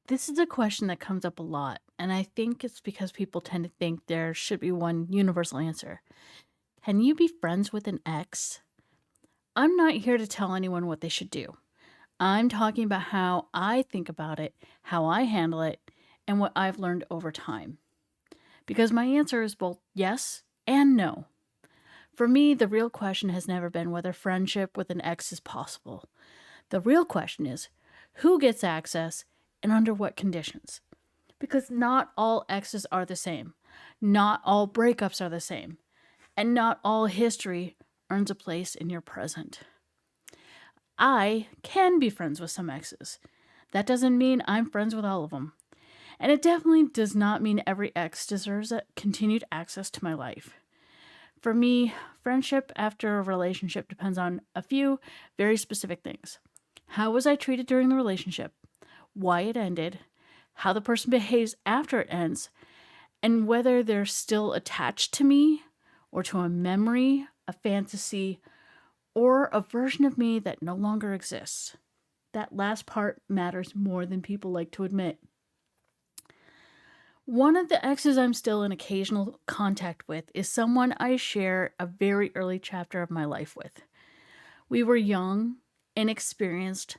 This is a question that comes up a lot, and I think it's because people tend to think there should be one universal answer. Can you be friends with an ex? I'm not here to tell anyone what they should do. I'm talking about how I think about it, how I handle it, and what I've learned over time. Because my answer is both yes and no. For me, the real question has never been whether friendship with an ex is possible. The real question is who gets access and under what conditions. Because not all exes are the same. Not all breakups are the same. And not all history earns a place in your present. I can be friends with some exes. That doesn't mean I'm friends with all of them. And it definitely does not mean every ex deserves continued access to my life. For me, friendship after a relationship depends on a few very specific things. How was I treated during the relationship? Why it ended? How the person behaves after it ends? And whether they're still attached to me or to a memory, a fantasy, or a version of me that no longer exists. That last part matters more than people like to admit. One of the exes I'm still in occasional contact with is someone I share a very early chapter of my life with. We were young, inexperienced,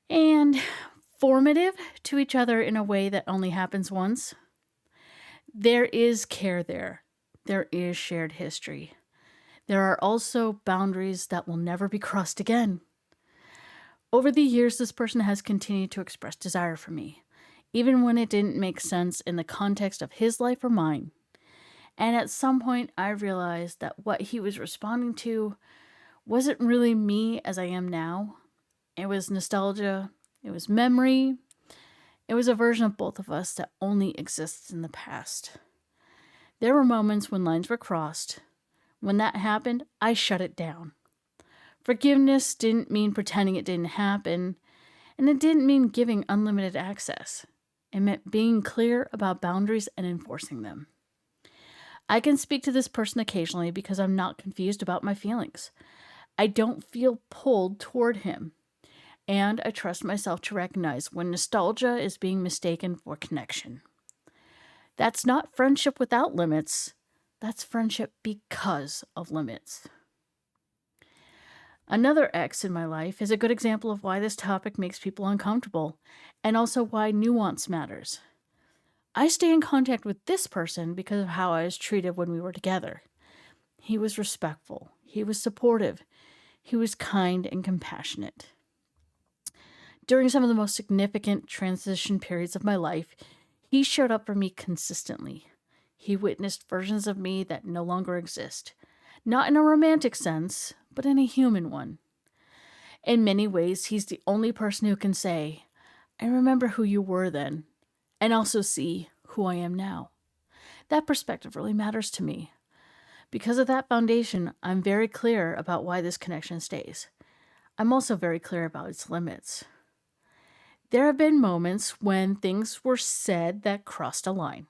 and formative to each other in a way that only happens once. There is care there. There is shared history. There are also boundaries that will never be crossed again. Over the years, this person has continued to express desire for me, even when it didn't make sense in the context of his life or mine. And at some point, I realized that what he was responding to wasn't really me as I am now. It was nostalgia, it was memory, it was a version of both of us that only exists in the past. There were moments when lines were crossed. When that happened, I shut it down. Forgiveness didn't mean pretending it didn't happen, and it didn't mean giving unlimited access. It meant being clear about boundaries and enforcing them. I can speak to this person occasionally because I'm not confused about my feelings. I don't feel pulled toward him, and I trust myself to recognize when nostalgia is being mistaken for connection. That's not friendship without limits, that's friendship because of limits. Another ex in my life is a good example of why this topic makes people uncomfortable, and also why nuance matters. I stay in contact with this person because of how I was treated when we were together. He was respectful, he was supportive, he was kind and compassionate. During some of the most significant transition periods of my life, he showed up for me consistently. He witnessed versions of me that no longer exist, not in a romantic sense, but in a human one. In many ways, he's the only person who can say, I remember who you were then, and also see who I am now. That perspective really matters to me. Because of that foundation, I'm very clear about why this connection stays. I'm also very clear about its limits. There have been moments when things were said that crossed a line.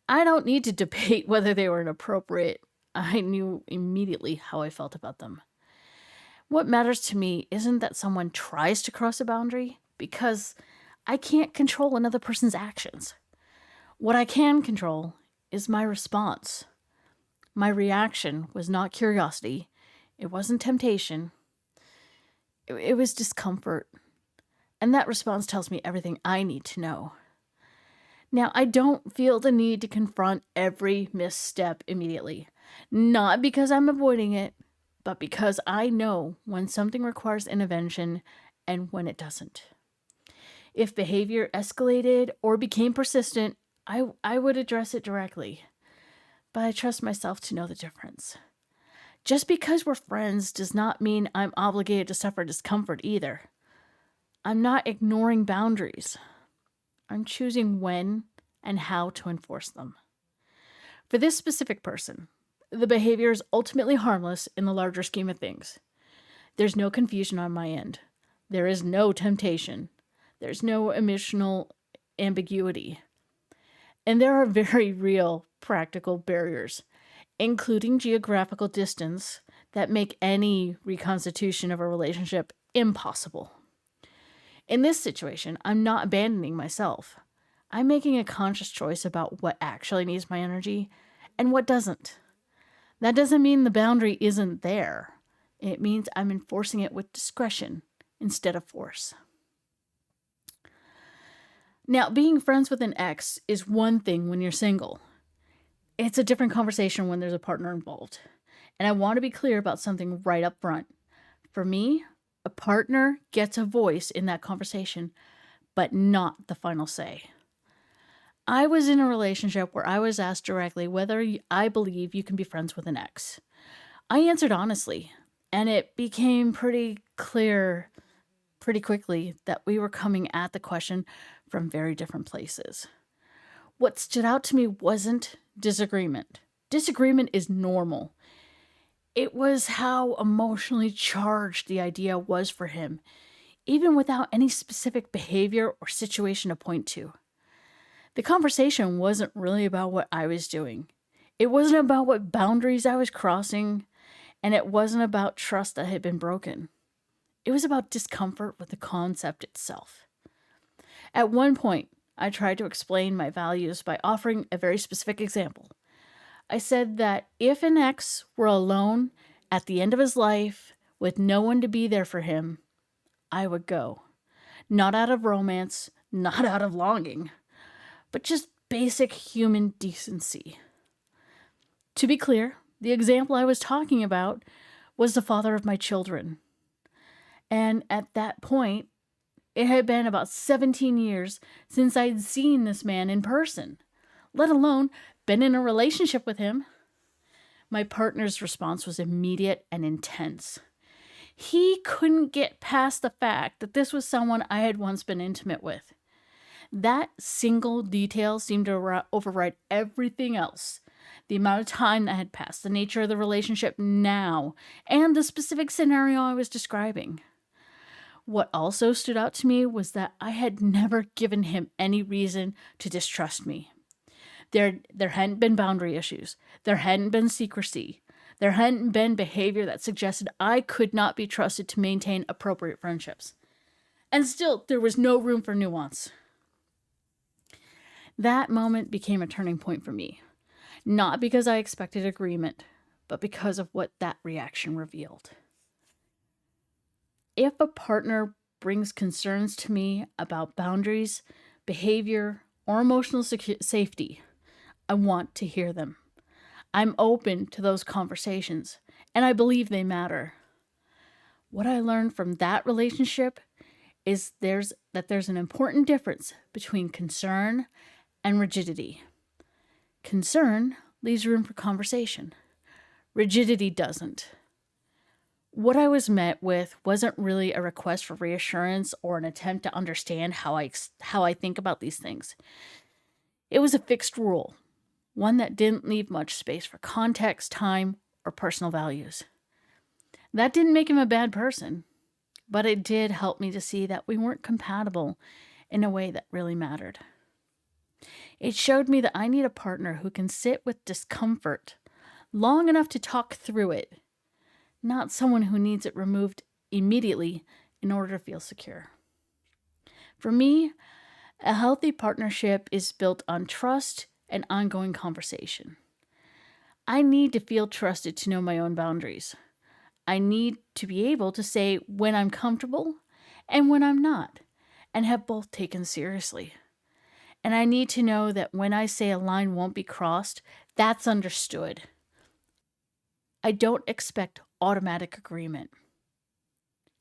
I don't need to debate whether they were inappropriate. I knew immediately how I felt about them. What matters to me isn't that someone tries to cross a boundary, because I can't control another person's actions. What I can control is my response. My reaction was not curiosity, it wasn't temptation, it was discomfort. And that response tells me everything I need to know. Now, I don't feel the need to confront every misstep immediately. Not because I'm avoiding it, but because I know when something requires intervention and when it doesn't. If behavior escalated or became persistent, I would address it directly. But I trust myself to know the difference. Just because we're friends does not mean I'm obligated to suffer discomfort either. I'm not ignoring boundaries. I'm choosing when and how to enforce them. For this specific person, the behavior is ultimately harmless in the larger scheme of things. There's no confusion on my end. There is no temptation. There's no emotional ambiguity. And there are very real practical barriers, including geographical distance, that make any reconstitution of a relationship impossible. In this situation, I'm not abandoning myself. I'm making a conscious choice about what actually needs my energy and what doesn't. That doesn't mean the boundary isn't there. It means I'm enforcing it with discretion instead of force. Now, being friends with an ex is one thing when you're single. It's a different conversation when there's a partner involved. And I want to be clear about something right up front. For me, a partner gets a voice in that conversation, but not the final say. I was in a relationship where I was asked directly whether I believe you can be friends with an ex. I answered honestly, and it became pretty clear pretty quickly that we were coming at the question from very different places. What stood out to me wasn't disagreement. Disagreement is normal. It was how emotionally charged the idea was for him, even without any specific behavior or situation to point to. The conversation wasn't really about what I was doing. It wasn't about what boundaries I was crossing, and it wasn't about trust that had been broken. It was about discomfort with the concept itself. At one point, I tried to explain my values by offering a very specific example. I said that if an ex were alone at the end of his life with no one to be there for him, I would go. Not out of romance, not out of longing, but just basic human decency. To be clear, the example I was talking about was the father of my children. And at that point, it had been about 17 years since I'd seen this man in person, let alone been in a relationship with him. My partner's response was immediate and intense. He couldn't get past the fact that this was someone I had once been intimate with. That single detail seemed to override everything else. The amount of time that had passed, the nature of the relationship now, and the specific scenario I was describing. What also stood out to me was that I had never given him any reason to distrust me. There hadn't been boundary issues. There hadn't been secrecy. There hadn't been behavior that suggested I could not be trusted to maintain appropriate friendships. And still, there was no room for nuance. That moment became a turning point for me. Not because I expected agreement, but because of what that reaction revealed. If a partner brings concerns to me about boundaries, behavior, or emotional safety, I want to hear them. I'm open to those conversations, and I believe they matter. What I learned from that relationship is there's an important difference between concern and rigidity. Concern leaves room for conversation. Rigidity doesn't. What I was met with wasn't really a request for reassurance or an attempt to understand how I think about these things. It was a fixed rule, one that didn't leave much space for context, time, or personal values. That didn't make him a bad person, but it did help me to see that we weren't compatible in a way that really mattered. It showed me that I need a partner who can sit with discomfort long enough to talk through it, not someone who needs it removed immediately in order to feel secure. For me, a healthy partnership is built on trust and ongoing conversation. I need to feel trusted to know my own boundaries. I need to be able to say when I'm comfortable and when I'm not, and have both taken seriously. And I need to know that when I say a line won't be crossed, that's understood. I don't expect automatic agreement.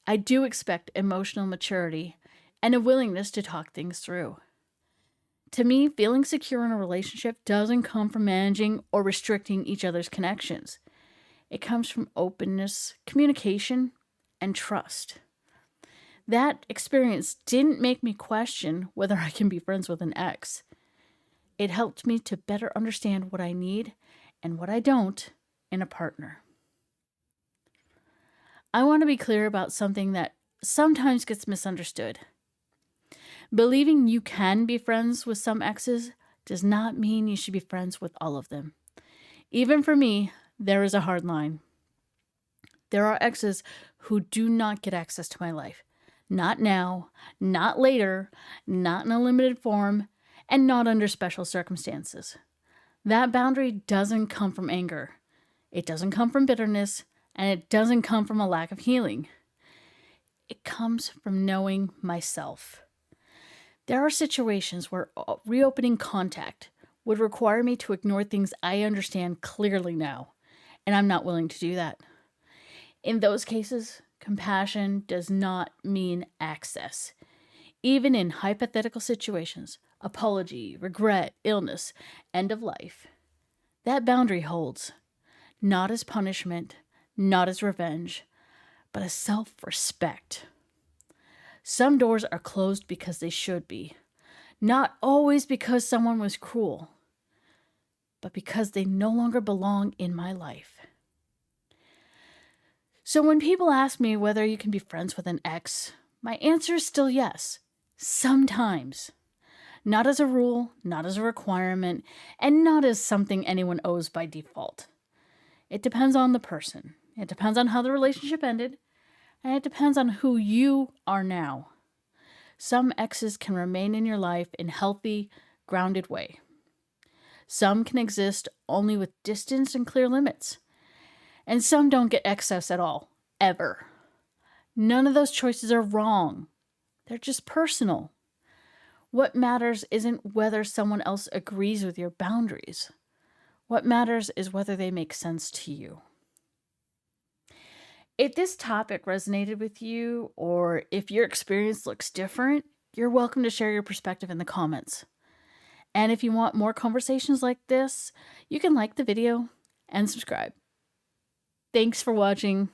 I do expect emotional maturity and a willingness to talk things through. To me, feeling secure in a relationship doesn't come from managing or restricting each other's connections. It comes from openness, communication, and trust. That experience didn't make me question whether I can be friends with an ex. It helped me to better understand what I need and what I don't in a partner. I want to be clear about something that sometimes gets misunderstood. Believing you can be friends with some exes does not mean you should be friends with all of them. Even for me, there is a hard line. There are exes who do not get access to my life. Not now, not later, not in a limited form, and not under special circumstances. That boundary doesn't come from anger. It doesn't come from bitterness, and it doesn't come from a lack of healing. It comes from knowing myself. There are situations where reopening contact would require me to ignore things I understand clearly now, and I'm not willing to do that. In those cases, compassion does not mean access. Even in hypothetical situations, apology, regret, illness, end of life, that boundary holds, not as punishment, not as revenge, but as self-respect. Some doors are closed because they should be, not always because someone was cruel, but because they no longer belong in my life. So when people ask me whether you can be friends with an ex, my answer is still yes. Sometimes. Not as a rule, not as a requirement, and not as something anyone owes by default. It depends on the person. It depends on how the relationship ended, and it depends on who you are now. Some exes can remain in your life in a healthy, grounded way. Some can exist only with distance and clear limits. And some don't get access at all, ever. None of those choices are wrong. They're just personal. What matters isn't whether someone else agrees with your boundaries. What matters is whether they make sense to you. If this topic resonated with you, or if your experience looks different, you're welcome to share your perspective in the comments. And if you want more conversations like this, you can like the video and subscribe. Thanks for watching.